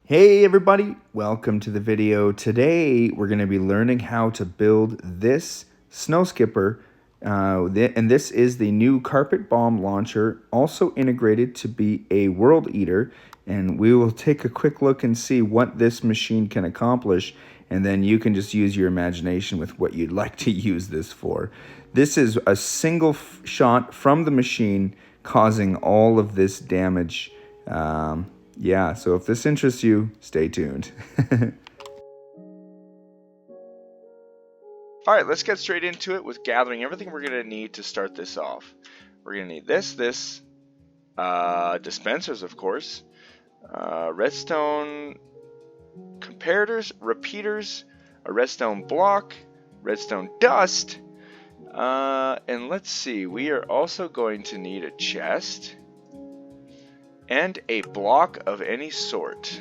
Hey everybody, welcome to the video. Today we're going to be learning how to build this snow skipper, and this is the new carpet bomb launcher, also integrated to be a world eater, and we will take a quick look and see what this machine can accomplish, and then you can just use your imagination with what you'd like to use this for. This is a single shot from the machine causing all of this damage. Yeah, so if this interests you, stay tuned. Alright, let's get straight into it with gathering everything we're going to need to start this off. We're going to need this, dispensers of course, redstone comparators, repeaters, a redstone block, redstone dust, and let's see, we are also going to need a chest and a block of any sort.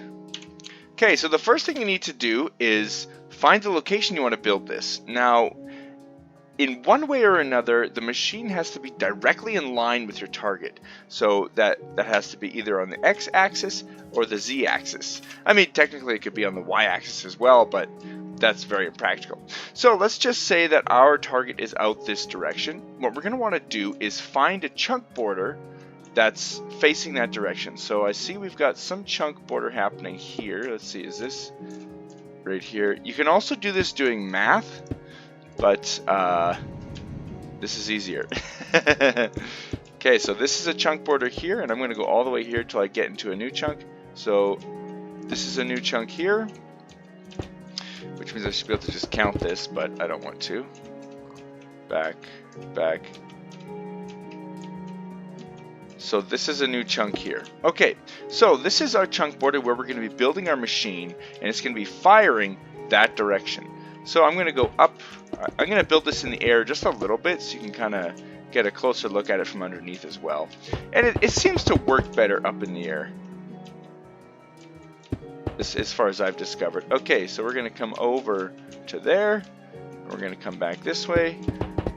Okay, so the first thing you need to do is find the location you want to build this. Now, in one way or another, the machine has to be directly in line with your target. So that has to be either on the x-axis or the z-axis. I mean, technically it could be on the y-axis as well, but that's very impractical. So let's just say that our target is out this direction. What we're going to want to do is find a chunk border that's facing that direction. So I see we've got some chunk border happening here. Let's see, is this right here? You can also do this doing math, but this is easier. Okay, so this is a chunk border here, and I'm going to go all the way here till I get into a new chunk. So this is a new chunk here, which means I should be able to just count this, but I don't want to. Back. So this is a new chunk here. Okay, so this is our chunk border where we're going to be building our machine, and it's going to be firing that direction. So I'm going to go up. I'm going to build this in the air just a little bit so you can kind of get a closer look at it from underneath as well. And it seems to work better up in the air, as far as I've discovered. Okay, so we're going to come over to there. We're going to come back this way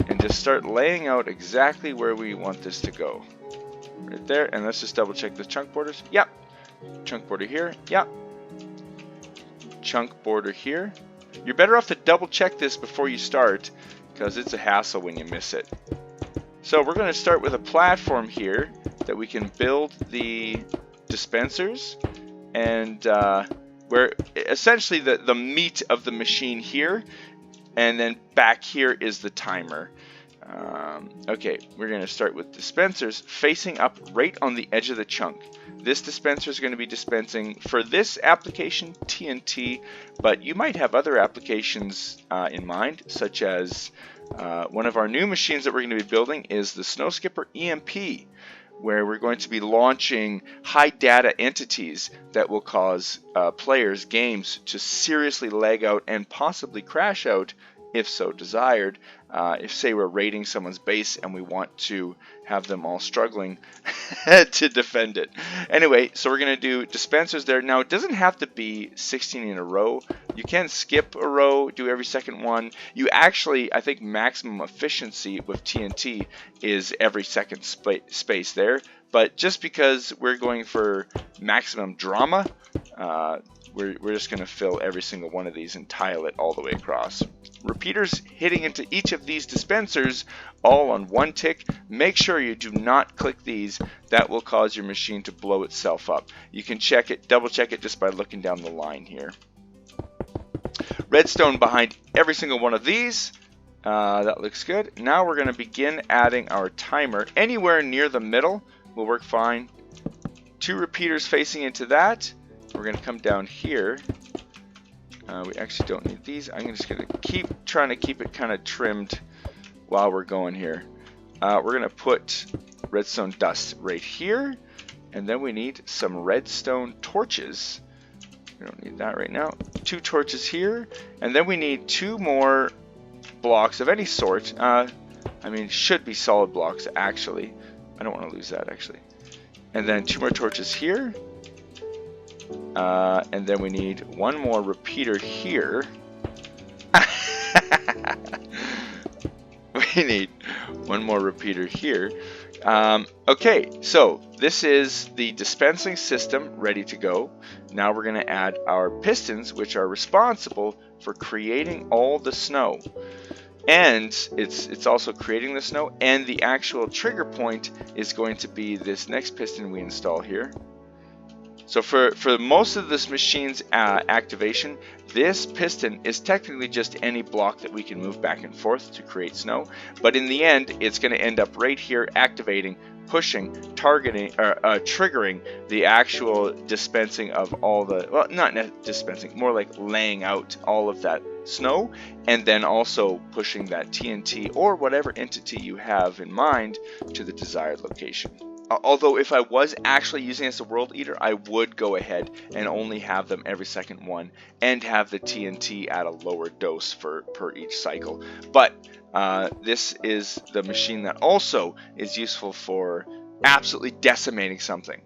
and just start laying out exactly where we want this to go. Right there, and let's just double check the chunk borders. Yep. Chunk border here. Yep. Chunk border here. You're better off to double check this before you start, because it's a hassle when you miss it. So we're going to start with a platform here that we can build the dispensers, and where essentially the meat of the machine here, and then back here is the timer. Okay, we're going to start with dispensers facing up right on the edge of the chunk. This dispenser is going to be dispensing, for this application, TNT, but you might have other applications in mind, such as one of our new machines that we're going to be building is the Snow Skipper EMP, where we're going to be launching high data entities that will cause players' games to seriously lag out and possibly crash out if so desired. If, say, we're raiding someone's base and we want to have them all struggling to defend it. Anyway, so we're going to do dispensers there. Now, it doesn't have to be 16 in a row. You can skip a row, do every second one. You actually, I think maximum efficiency with TNT is every second space there. But just because we're going for maximum drama, we're just going to fill every single one of these and tile it all the way across. Repeaters hitting into each of these dispensers all on one tick. Make sure you do not click these. That will cause your machine to blow itself up. You can check it, double check it just by looking down the line here. Redstone behind every single one of these. That looks good. Now we're going to begin adding our timer. Anywhere near the middle will work fine. 2 repeaters facing into that. We're going to come down here. We actually don't need these. I'm just going to keep trying to keep it kind of trimmed while we're going here. We're going to put redstone dust right here. And then we need some redstone torches. We don't need that right now. 2 torches here. And then we need 2 more blocks of any sort. I mean, should be solid blocks, actually. I don't want to lose that, actually. And then 2 more torches here. And then we need 1 more repeater here. We need 1 more repeater here. Okay, so this is the dispensing system ready to go. Now we're going to add our pistons, which are responsible for creating all the snow. And it's also creating the snow, and the actual trigger point is going to be this next piston we install here. So for most of this machine's activation, this piston is technically just any block that we can move back and forth to create snow. But in the end, it's going to end up right here activating, pushing, targeting, or triggering the actual dispensing of all the, well, not dispensing, more like laying out all of that snow, and then also pushing that TNT or whatever entity you have in mind to the desired location. Although if I was actually using it as a world eater, I would go ahead and only have them every second one and have the TNT at a lower dose per each cycle. But this is the machine that also is useful for absolutely decimating something.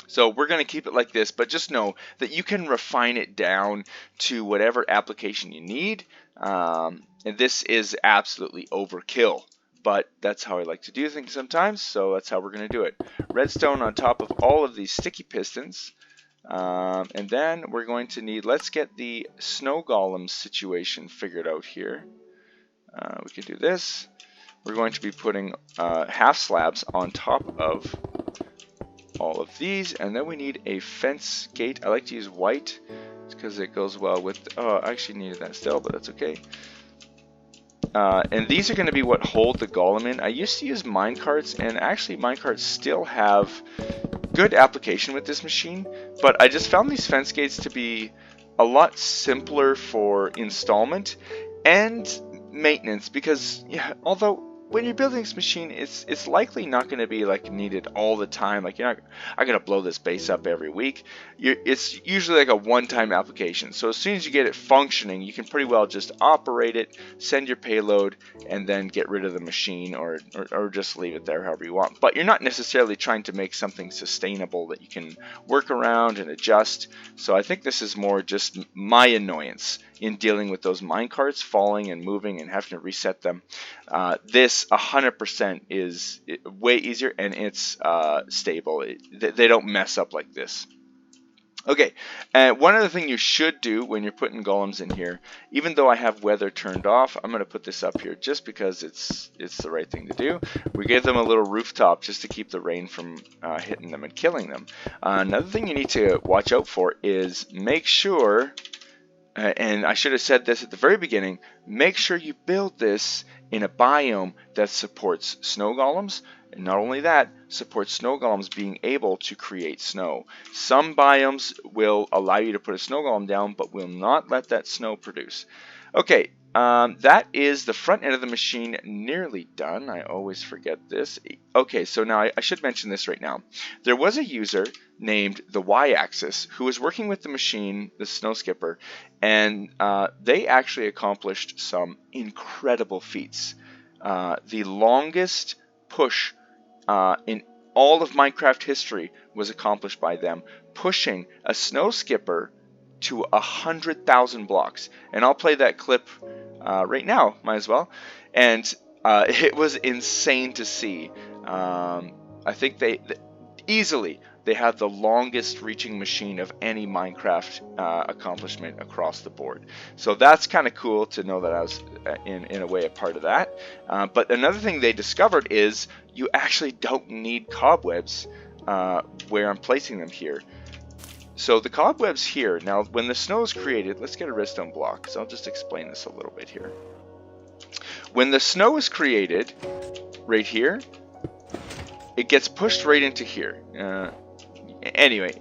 So we're going to keep it like this, but just know that you can refine it down to whatever application you need. And this is absolutely overkill. But that's how I like to do things sometimes, so that's how we're going to do it. Redstone on top of all of these sticky pistons. And then we're going to need, let's get the snow golem situation figured out here. We can do this. We're going to be putting half slabs on top of all of these, and then we need a fence gate. I like to use white because it goes well with, oh, I actually needed that still, but that's okay. And these are going to be what hold the golem in. I used to use minecarts, and actually minecarts still have good application with this machine, but I just found these fence gates to be a lot simpler for installment and maintenance, because yeah, although when you're building this machine, it's likely not going to be like needed all the time. Like, you're not, I'm going to blow this base up every week. It's usually like a one-time application. So as soon as you get it functioning, you can pretty well just operate it, send your payload, and then get rid of the machine, or just leave it there however you want. But you're not necessarily trying to make something sustainable that you can work around and adjust. So I think this is more just my annoyance in dealing with those minecarts falling and moving and having to reset them. This 100% is way easier, and it's stable. They don't mess up like this. Okay, one other thing you should do when you're putting golems in here, even though I have weather turned off, I'm going to put this up here just because it's the right thing to do. We gave them a little rooftop just to keep the rain from hitting them and killing them. Another thing you need to watch out for is make sure, and I should have said this at the very beginning, make sure you build this in a biome that supports snow golems, and not only that, supports snow golems being able to create snow. Some biomes will allow you to put a snow golem down, but will not let that snow produce. Okay, that is the front end of the machine nearly done. I always forget this. Okay, so now I should mention this right now. There was a user named the Y-Axis who was working with the machine, the Snow Skipper, and they actually accomplished some incredible feats. The longest push in all of Minecraft history was accomplished by them, pushing a Snow Skipper to 100,000 blocks. And I'll play that clip right now, might as well. And it was insane to see. I think they easily have the longest reaching machine of any Minecraft accomplishment across the board. So that's kind of cool to know that I was in a way a part of that. But another thing they discovered is you actually don't need cobwebs where I'm placing them here. So the cobwebs here, now when the snow is created, let's get a redstone block, so I'll just explain this a little bit here. When the snow is created, right here, it gets pushed right into here. Anyway,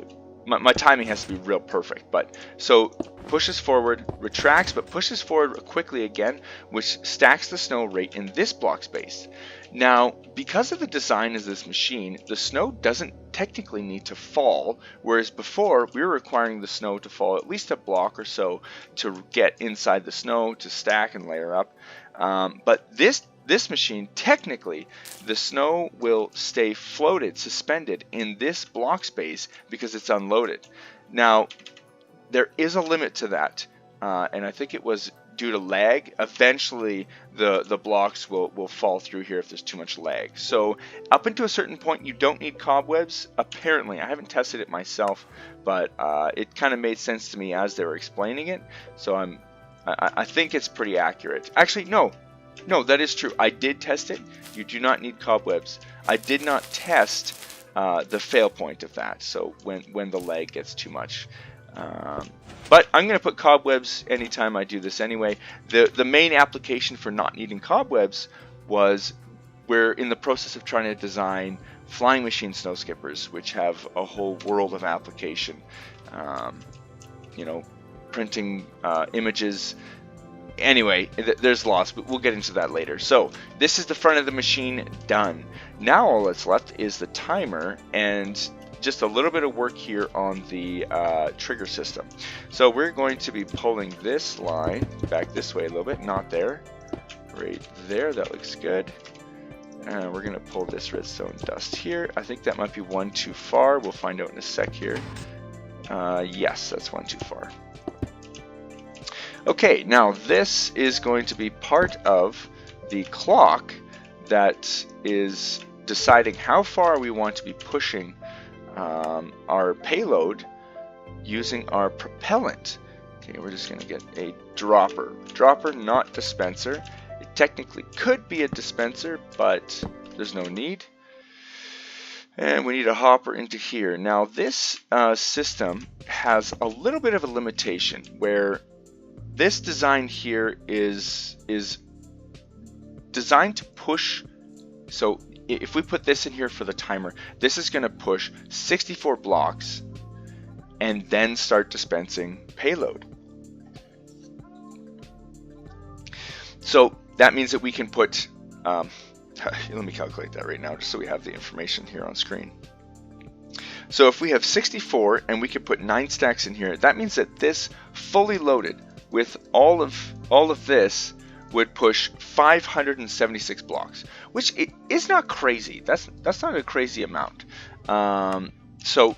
my timing has to be real perfect, but so pushes forward, retracts, but pushes forward quickly again, which stacks the snow right in this block space. Now, because of the design of this machine, the snow doesn't technically need to fall, whereas before we were requiring the snow to fall at least a block or so to get inside the snow to stack and layer up. But this machine, technically, the snow will stay floated, suspended in this block space because it's unloaded. Now, there is a limit to that, and I think it was due to lag, eventually the blocks will fall through here if there's too much lag. So up until a certain point, you don't need cobwebs. Apparently, I haven't tested it myself, but it kind of made sense to me as they were explaining it. So I think it's pretty accurate. Actually, no, that is true. I did test it. You do not need cobwebs. I did not test the fail point of that. So when the lag gets too much. But I'm going to put cobwebs anytime I do this anyway. The main application for not needing cobwebs was we're in the process of trying to design flying machine snow skippers, which have a whole world of application. You know, printing images. Anyway, there's lots, but we'll get into that later. So this is the front of the machine done. Now all that's left is the timer and just a little bit of work here on the trigger system. So we're going to be pulling this line back this way a little bit, not there, right there, that looks good. And we're going to pull this redstone dust here. I think that might be one too far. We'll find out in a sec here. Yes, that's one too far. Okay, now this is going to be part of the clock that is deciding how far we want to be pushing our payload using our propellant. Okay, we're just going to get a dropper. Dropper, not dispenser. It technically could be a dispenser, but there's no need. And we need a hopper into here. Now this system has a little bit of a limitation where this design here is designed to push. So if we put this in here for the timer, this is going to push 64 blocks and then start dispensing payload. So that means that we can put, let me calculate that right now just so we have the information here on screen. So if we have 64 and we could put 9 stacks in here, that means that this fully loaded with all of this would push 576 blocks, which is not crazy. That's not a crazy amount. So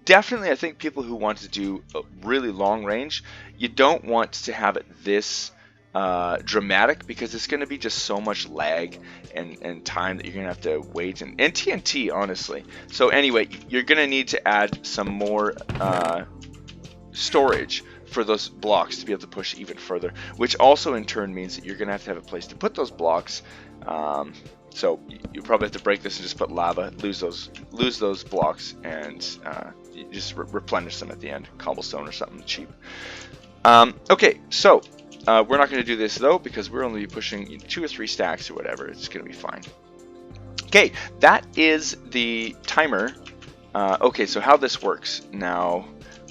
definitely, I think people who want to do a really long range, you don't want to have it this dramatic, because it's going to be just so much lag and time that you're going to have to wait, and TNT, honestly. So anyway, you're going to need to add some more storage for those blocks to be able to push even further, which also in turn means that you're going to have a place to put those blocks. So you probably have to break this and just put lava, lose those blocks, and you just replenish them at the end, cobblestone or something cheap. Okay, so we're not going to do this though, because we're only pushing 2 or 3 stacks or whatever. It's going to be fine. Okay, that is the timer. Okay, so how this works now.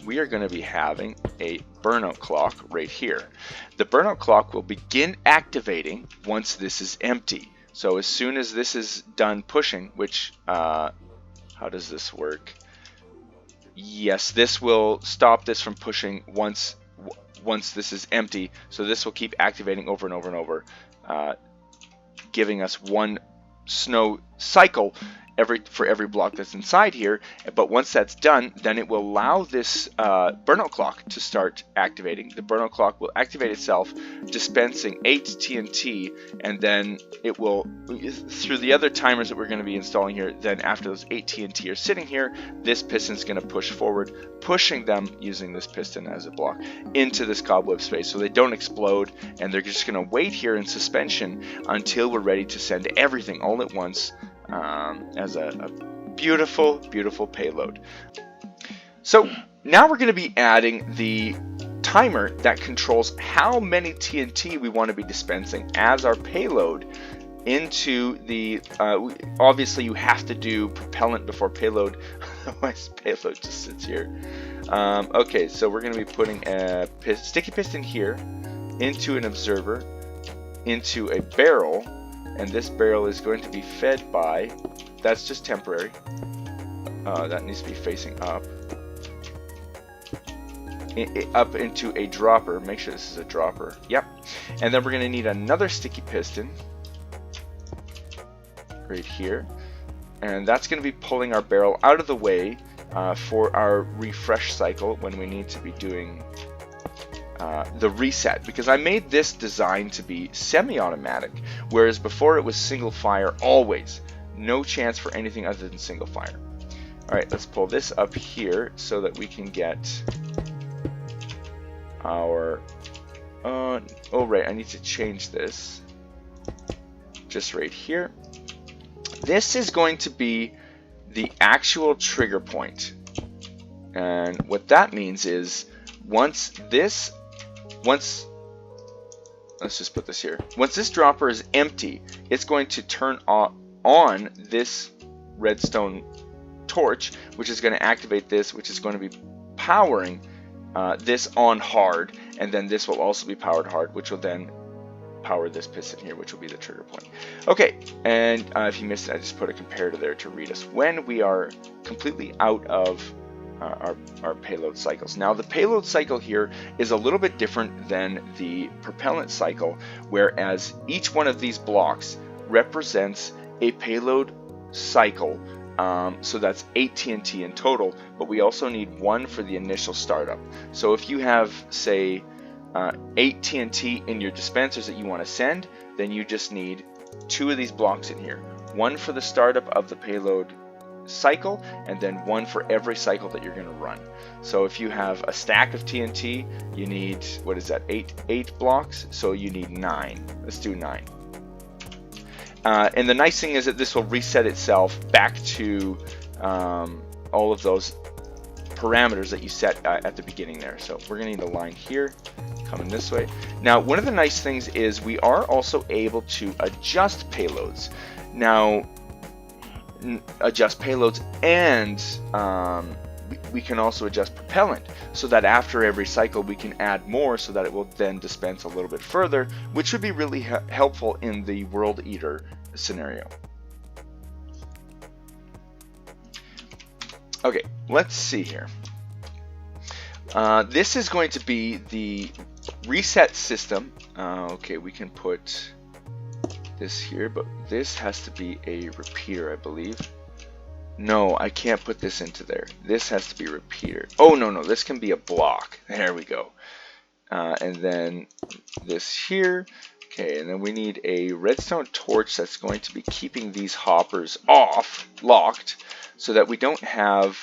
We are going to be having a burnout clock right here. The burnout clock will begin activating once this is empty. So as soon as this is done pushing, which, how does this work? Yes, this will stop this from pushing once this is empty. So this will keep activating over and over and over, giving us one snow cycle for every block that's inside here. But once that's done, then it will allow this burnout clock to start activating. The burnout clock will activate itself, dispensing 8 TNT, and then it will, through the other timers that we're going to be installing here, then after those 8 TNT are sitting here, this piston is going to push forward, pushing them using this piston as a block into this cobweb space so they don't explode, and they're just going to wait here in suspension until we're ready to send everything all at once as a beautiful, beautiful payload. So now we're going to be adding the timer that controls how many TNT we want to be dispensing as our payload into the, obviously you have to do propellant before payload, otherwise payload just sits here. Okay, so we're going to be putting a sticky piston here into an observer, into a barrel, and this barrel is going to be fed by, that's just temporary, that needs to be facing up, up into a dropper. Make sure this is a dropper. Yep. And then we're going to need another sticky piston right here, and that's going to be pulling our barrel out of the way for our refresh cycle when we need to be doing the reset, because I made this design to be semi-automatic, whereas before it was single fire always. No chance for anything other than single fire. Alright, let's pull this up here so that we can get our... oh right, I need to change this. Just right here. This is going to be the actual trigger point. And what that means is let's just put this here. Once this dropper is empty, it's going to turn on this redstone torch, which is going to activate this, which is going to be powering this on hard, and then this will also be powered hard, which will then power this piston here, which will be the trigger point. Okay, and if you missed it, I just put a comparator there to read us when we are completely out of our payload cycles. Now the payload cycle here is a little bit different than the propellant cycle, whereas each one of these blocks represents a payload cycle. So that's 8 TNT in total, but we also need 1 for the initial startup. So if you have, say, 8 TNT in your dispensers that you want to send, then you just need 2 of these blocks in here. 1 for the startup of the payload cycle, and then 1 for every cycle that you're going to run. So if you have a stack of TNT, you need, what is that, 8 blocks, so you need 9. Let's do 9. And the nice thing is that this will reset itself back to all of those parameters that you set at the beginning there. So we're going to need a line here coming this way. Now one of the nice things is we are also able to adjust payloads. Now adjust payloads, and we can also adjust propellant, so that after every cycle we can add more, so that it will then dispense a little bit further, which would be really helpful in the World Eater scenario. Okay, let's see here. This is going to be the reset system. Okay, we can put this here, but this has to be a repeater, I believe. No, I can't put this into there. This has to be a repeater. Oh, no, this can be a block. There we go. And then this here. Okay, and then we need a redstone torch that's going to be keeping these hoppers locked, so that we don't have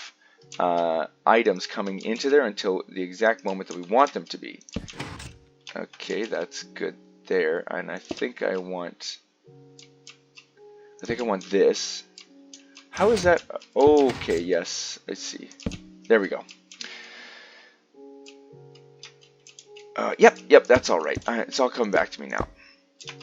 items coming into there until the exact moment that we want them to be. Okay, that's good there. And I think I want this. How is that? Okay, yes, I see. There we go. Yep, that's all right. It's all coming back to me now.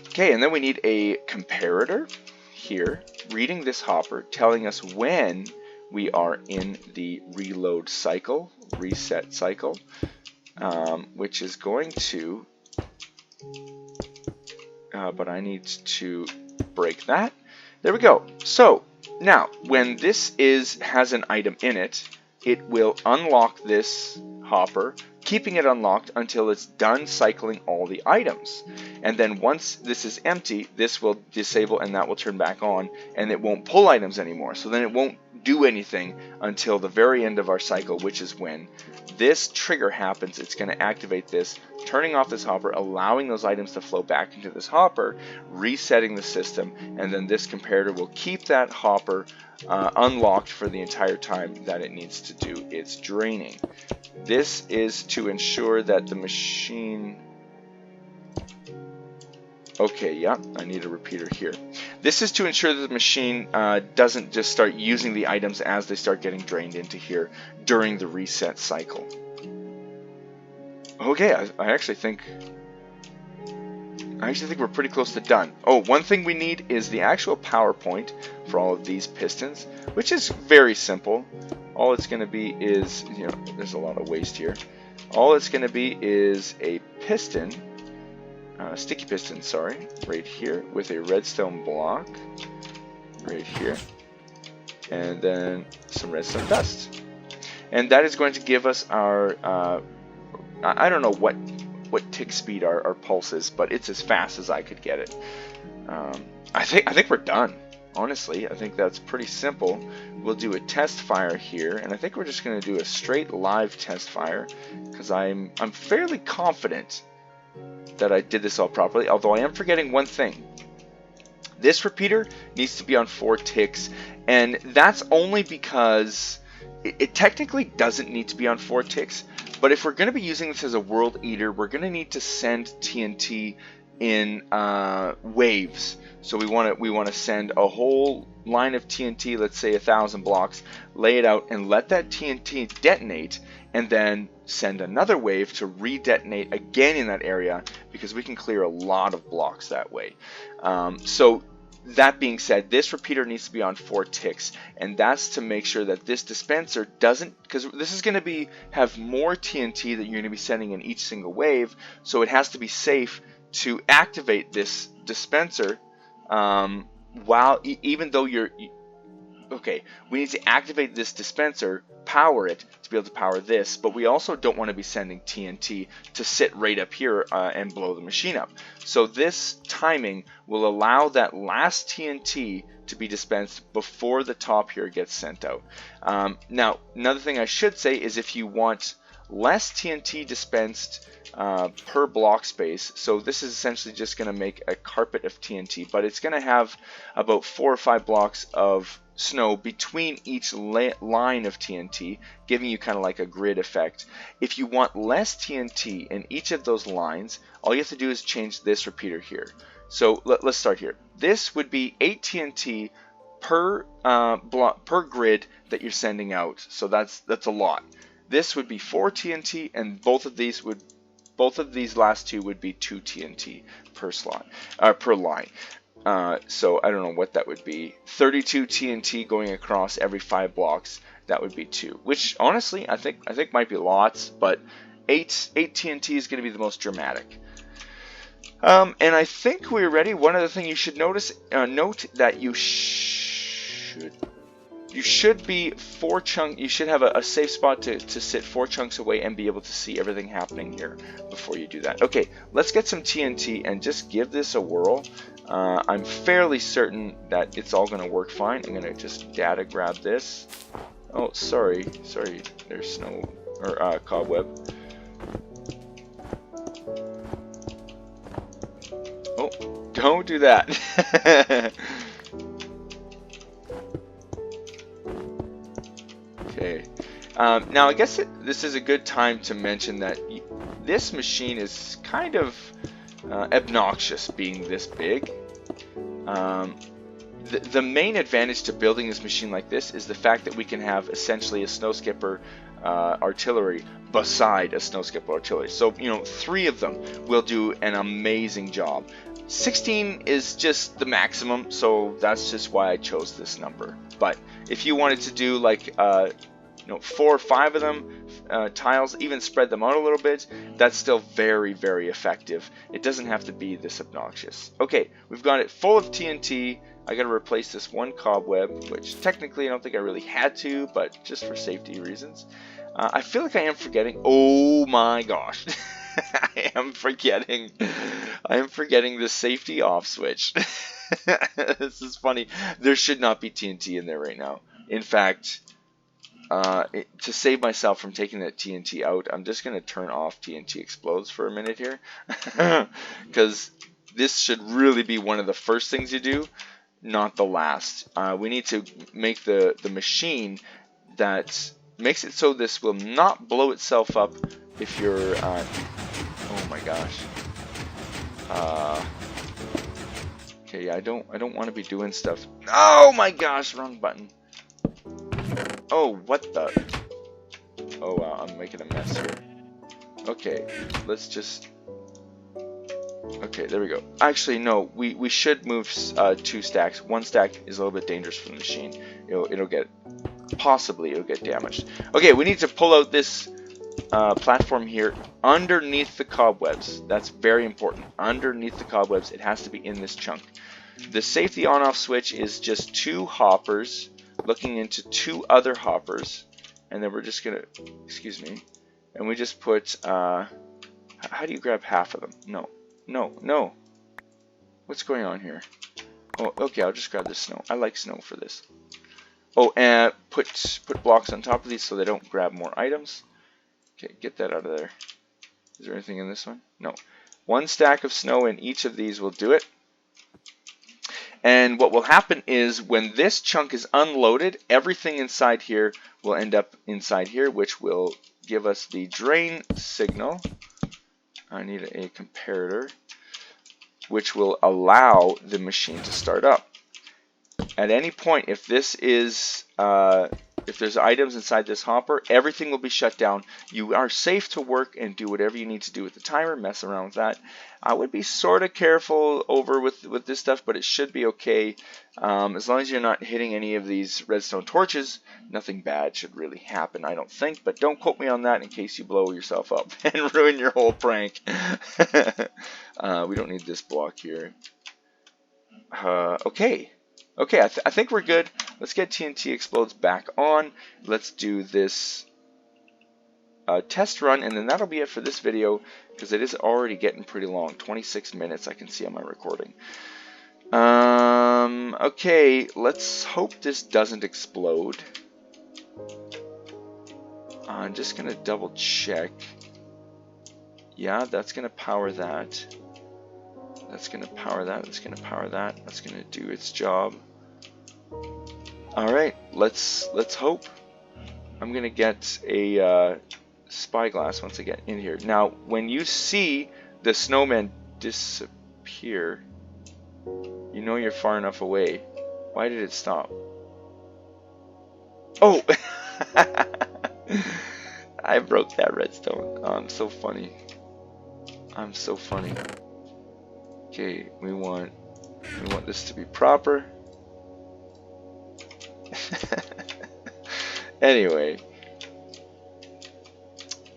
Okay, and then we need a comparator here, reading this hopper, telling us when we are in the reload cycle, reset cycle, which is going to, but I need to break that. There we go. So now when this has an item in it, it will unlock this hopper, keeping it unlocked until it's done cycling all the items. And then once this is empty, this will disable and that will turn back on, and it won't pull items anymore. So then it won't do anything until the very end of our cycle, which is when this trigger happens. It's going to activate this, turning off this hopper, allowing those items to flow back into this hopper, resetting the system, and then this comparator will keep that hopper unlocked for the entire time that it needs to do its draining. This is to ensure that the machine... Okay, yeah, I need a repeater here. This is to ensure that the machine doesn't just start using the items as they start getting drained into here during the reset cycle. Okay, I actually think we're pretty close to done. Oh, one thing we need is the actual power point for all of these pistons, which is very simple. All it's going to be is, there's a lot of waste here. All it's going to be is a piston, sticky piston, sorry, right here with a redstone block right here, and then some redstone dust. And that is going to give us our, I don't know what tick speed our pulse is, but it's as fast as I could get it. I think we're done. Honestly, I think that's pretty simple. We'll do a test fire here, and I think we're just going to do a straight live test fire because I'm fairly confident that I did this all properly, although I am forgetting one thing. This repeater needs to be on 4 ticks, and that's only because it technically doesn't need to be on 4 ticks, but if we're going to be using this as a world eater, we're going to need to send TNT in waves. So we want to send a whole line of TNT, let's say 1,000 blocks, lay it out and let that TNT detonate, and then send another wave to re-detonate again in that area, because we can clear a lot of blocks that way. So that being said, this repeater needs to be on 4 ticks, and that's to make sure that this dispenser doesn't, because this is going to have more TNT that you're going to be sending in each single wave, so it has to be safe to activate this dispenser even though okay, we need to activate this dispenser, power it to be able to power this, but we also don't want to be sending TNT to sit right up here and blow the machine up. So this timing will allow that last TNT to be dispensed before the top here gets sent out. Now, another thing I should say is if you want less TNT dispensed per block space, so this is essentially just going to make a carpet of TNT, but it's going to have about 4 or 5 blocks of snow between each line of TNT, giving you kind of like a grid effect. If you want less TNT in each of those lines, all you have to do is change this repeater here. So let's start here. This would be 8 TNT per per grid that you're sending out, so that's a lot. This would be 4 TNT, and both of these last two would be 2 TNT per slot, per line. So I don't know what that would be. 32 TNT going across every 5 blocks. That would be 2. Which honestly, I think might be lots, but 8 TNT is going to be the most dramatic. And I think we're ready. One other thing you should note that you should be 4 chunks. You should have a safe spot to sit 4 chunks away and be able to see everything happening here before you do that. Okay, let's get some TNT and just give this a whirl. I'm fairly certain that it's all going to work fine. I'm going to just data grab this. Oh, sorry, there's snow or cobweb. Oh, don't do that. Okay. Now I guess this is a good time to mention that this machine is kind of obnoxious being this big. The main advantage to building this machine like this is the fact that we can have essentially a snow skipper artillery beside a snow skipper artillery. So, 3 of them will do an amazing job. 16 is just the maximum, so that's just why I chose this number. But if you wanted to do like 4 or 5 of them tiles, even spread them out a little bit, that's still very, very effective. It doesn't have to be this obnoxious. Okay, we've got it full of TNT. I got to replace this one cobweb, which technically I don't think I really had to, but just for safety reasons. I feel like I am forgetting. Oh my gosh. I am forgetting the safety off switch. This is funny. There should not be TNT in there right now. In fact, to save myself from taking that TNT out, I'm just going to turn off TNT explodes for a minute here. Because this should really be one of the first things you do, not the last. We need to make the machine that makes it so this will not blow itself up if you're oh my gosh. Okay, I don't want to be doing stuff. Oh my gosh, wrong button. Oh, what the? Oh wow, I'm making a mess here. Okay, let's just. Okay, there we go. Actually, no, we should move 2 stacks. 1 stack is a little bit dangerous for the machine. It'll get damaged. Okay, we need to pull out this platform here underneath the cobwebs. That's very important. Underneath the cobwebs, it has to be in this chunk. The safety on-off switch is just 2 hoppers looking into 2 other hoppers, and then we're just gonna, excuse me, and we just put, how do you grab half of them? No. What's going on here? Oh, okay, I'll just grab the snow. I like snow for this. Oh, and put blocks on top of these so they don't grab more items. Okay, get that out of there. Is there anything in this one? No. 1 stack of snow in each of these will do it. And what will happen is when this chunk is unloaded, everything inside here will end up inside here, which will give us the drain signal. I need a comparator, which will allow the machine to start up. At any point, if this is if there's items inside this hopper, everything will be shut down. You are safe to work and do whatever you need to do with the timer, mess around with that. I would be sort of careful over with this stuff, but it should be okay. As long as you're not hitting any of these redstone torches, nothing bad should really happen, I don't think. But don't quote me on that in case you blow yourself up and ruin your whole prank. We don't need this block here. Okay. Okay, I think we're good. Let's get TNT explodes back on. Let's do this test run, and then that'll be it for this video, because it is already getting pretty long. 26 minutes I can see on my recording. Okay, let's hope this doesn't explode. I'm just going to double check. Yeah, that's going to power that. That's going to power that. That's going to power that. That's going to do its job. All right, let's hope. I'm going to get a spyglass once I get in here. Now, when you see the snowman disappear, you know you're far enough away. Why did it stop? Oh! I broke that redstone. Oh, I'm so funny. I'm so funny. Okay, we want this to be proper. Anyway.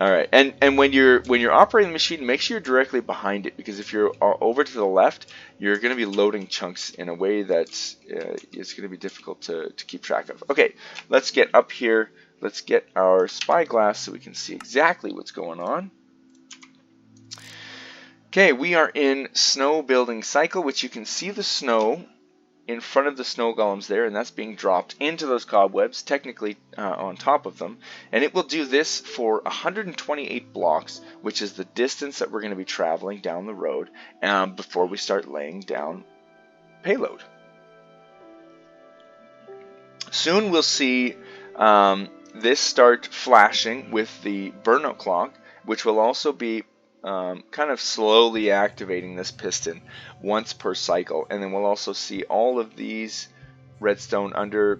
Alright, and when you're operating the machine, make sure you're directly behind it, because if you're over to the left, you're going to be loading chunks in a way that's it's going to be difficult to keep track of. Okay, let's get up here. Let's get our spyglass so we can see exactly what's going on. Okay, we are in snow building cycle, which you can see the snow in front of the snow golems there, and that's being dropped into those cobwebs, technically on top of them. And it will do this for 128 blocks, which is the distance that we're going to be traveling down the road before we start laying down payload. Soon we'll see this start flashing with the burnout clock, which will also be kind of slowly activating this piston once per cycle, and then we'll also see all of these redstone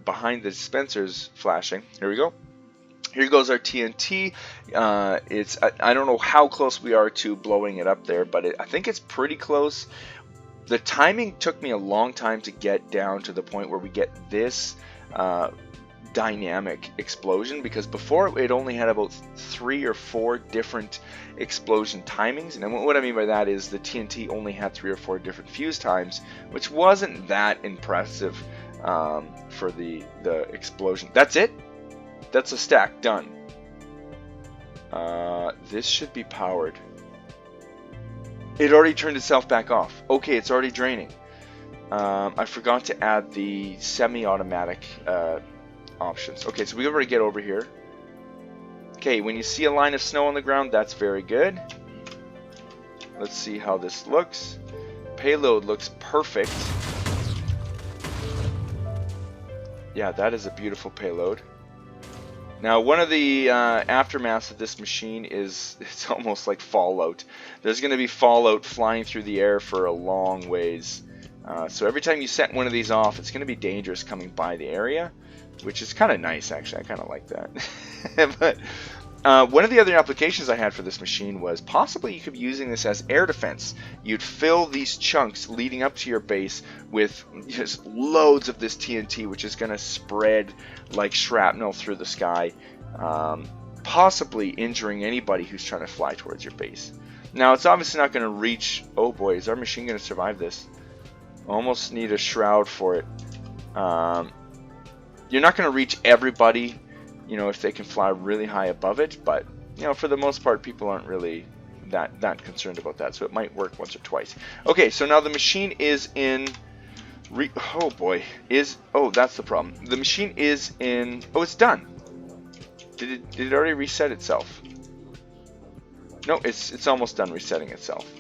behind the dispensers flashing. Here we go. Here goes our TNT. I don't know how close we are to blowing it up there, but I think it's pretty close. The timing took me a long time to get down to the point where we get this dynamic explosion, because before it only had about 3 or 4 different explosion timings, and what I mean by that is the TNT only had 3 or 4 different fuse times, which wasn't that impressive for the explosion. That's it. That's a stack done. This should be powered. It already turned itself back off. Okay, it's already draining. I forgot to add the semi-automatic options. Okay, so we already get over here. Okay, when you see a line of snow on the ground, that's very good. Let's see how this looks. Payload looks perfect. Yeah, that is a beautiful payload. Now, one of the aftermaths of this machine is it's almost like Fallout. There's going to be fallout flying through the air for a long ways. So every time you set one of these off, it's going to be dangerous coming by the area, which is kind of nice, actually. I kind of like that. But one of the other applications I had for this machine was possibly you could be using this as air defense. You'd fill these chunks leading up to your base with just loads of this TNT, which is going to spread like shrapnel through the sky, possibly injuring anybody who's trying to fly towards your base. Now, it's obviously not going to reach... Oh boy, is our machine going to survive this? Almost need a shroud for it. You're not going to reach everybody, you know, if they can fly really high above it, but, you know, for the most part, people aren't really that concerned about that, so it might work once or twice. Okay, so now the machine is in Oh boy, that's the problem. The machine is in. Oh, it's done. Did it already reset itself? No, it's almost done resetting itself.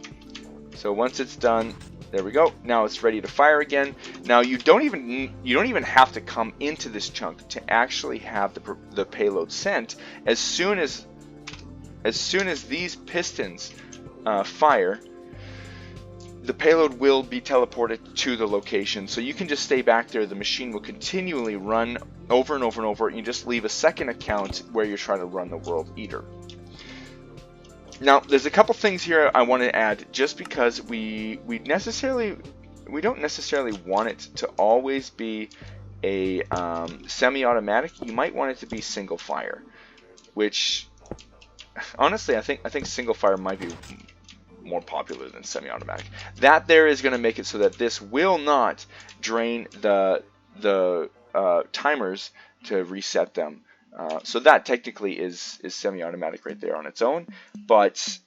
So once it's done, there we go. Now it's ready to fire again. Now you don't even have to come into this chunk to actually have the payload sent. As soon as these pistons fire, the payload will be teleported to the location. So you can just stay back there. The machine will continually run over and over and over, and you just leave a second account where you're trying to run the World Eater. Now, there's a couple things here I want to add, just because we don't necessarily want it to always be a semi-automatic. You might want it to be single fire, which honestly I think single fire might be more popular than semi-automatic. That there is going to make it so that this will not drain the timers to reset them. So that technically is semi-automatic right there on its own, but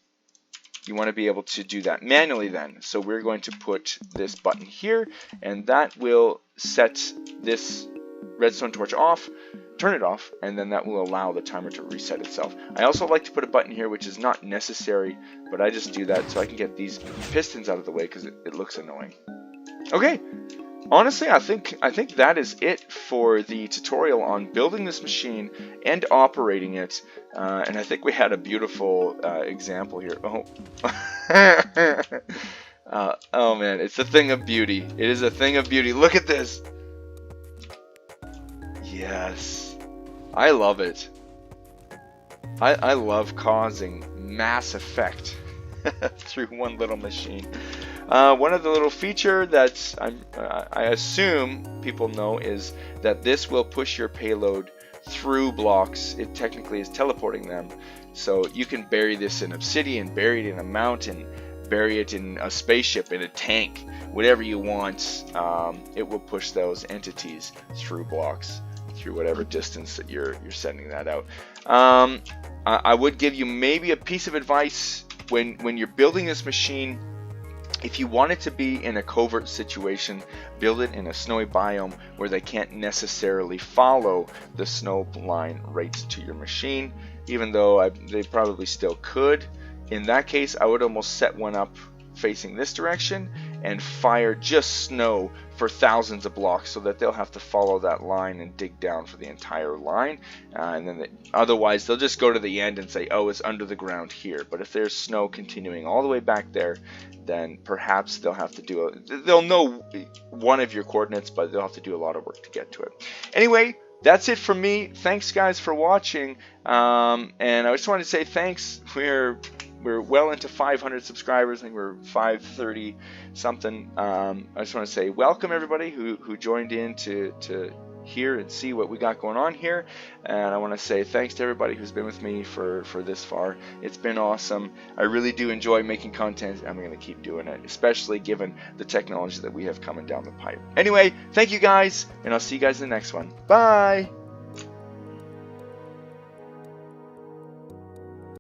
you want to be able to do that manually then. So we're going to put this button here, and that will set this redstone torch off, turn it off, and then that will allow the timer to reset itself. I also like to put a button here, which is not necessary, but I just do that so I can get these pistons out of the way because it looks annoying. Okay. Honestly, I think that is it for the tutorial on building this machine and operating it, and I think we had a beautiful example here. Oh man, it's a thing of beauty. It is a thing of beauty. Look at this. Yes, I love it. I love causing mass effect through one little machine. One of the little feature that I assume people know is that this will push your payload through blocks. It technically is teleporting them. So you can bury this in obsidian, bury it in a mountain, bury it in a spaceship, in a tank, whatever you want. It will push those entities through blocks, through whatever distance that you're sending that out. I would give you maybe a piece of advice when you're building this machine. If you want it to be in a covert situation, build it in a snowy biome where they can't necessarily follow the snow line right to your machine, even though they probably still could. In that case, I would almost set one up facing this direction and fire just snow for thousands of blocks so that they'll have to follow that line and dig down for the entire line, and then otherwise they'll just go to the end and say, oh, it's under the ground here. But if there's snow continuing all the way back there, then perhaps they'll have to they'll know one of your coordinates, but they'll have to do a lot of work to get to it. Anyway, that's it from me. Thanks guys for watching, and I just wanted to say thanks. We're well into 500 subscribers. I think we're 530 something. I just want to say welcome everybody who joined in to hear and see what we got going on here, and I want to say thanks to everybody who's been with me for this far. It's been awesome. I really do enjoy making content. I'm going to keep doing it, especially given the technology that we have coming down the pipe. Anyway, thank you guys, and I'll see you guys in the next one. Bye.